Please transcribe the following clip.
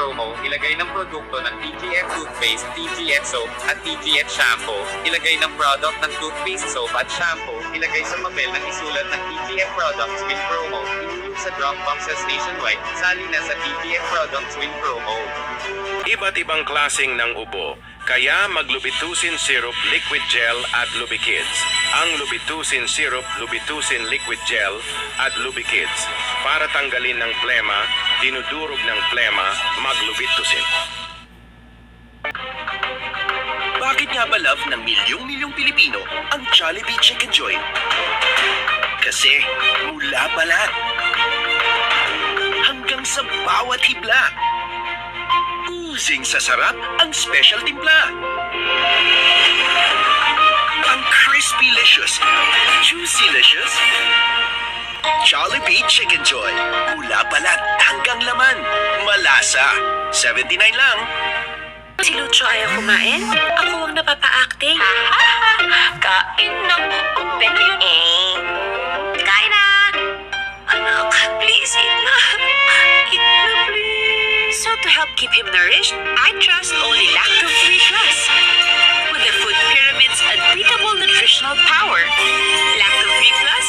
promo, ilagay ng produkto ng TGF Toothpaste, TGF Soap, at TGF Shampoo. Ilagay ng product ng toothpaste soap at shampoo. Ilagay sa papel ng isulat ng TGF Products Win Promo. Ilulog sa drop boxes nationwide. Sali na sa TGF Products Win Promo. Iba't ibang klaseng ng ubo, kaya maglubitusin syrup liquid gel at Lubikids. Ang Lubitusin syrup, Lubitusin liquid gel at Lubikids. Para tanggalin ng plema, dinudurog ng plema, maglubitusin. Bakit nga ba love ng milyong-milyong Pilipino ang Jollibee Chicken Joy? Kasi mula balat hanggang sa bawat hibla, oozing sa sarap ang special timpla. Ang crispy-licious, juicy-licious, Jollibee Chicken Joy. Mula balat hanggang laman, malasa. 79 lang. Si Lucho ayaw kumain? Ako ang napapa-acting. Kain ng open Kain na! Anak, please eat na. Eat na, please. So to help keep him nourished, I trust only Lacto-Free Plus. With the food pyramid's unbeatable nutritional power. Lacto-Free Plus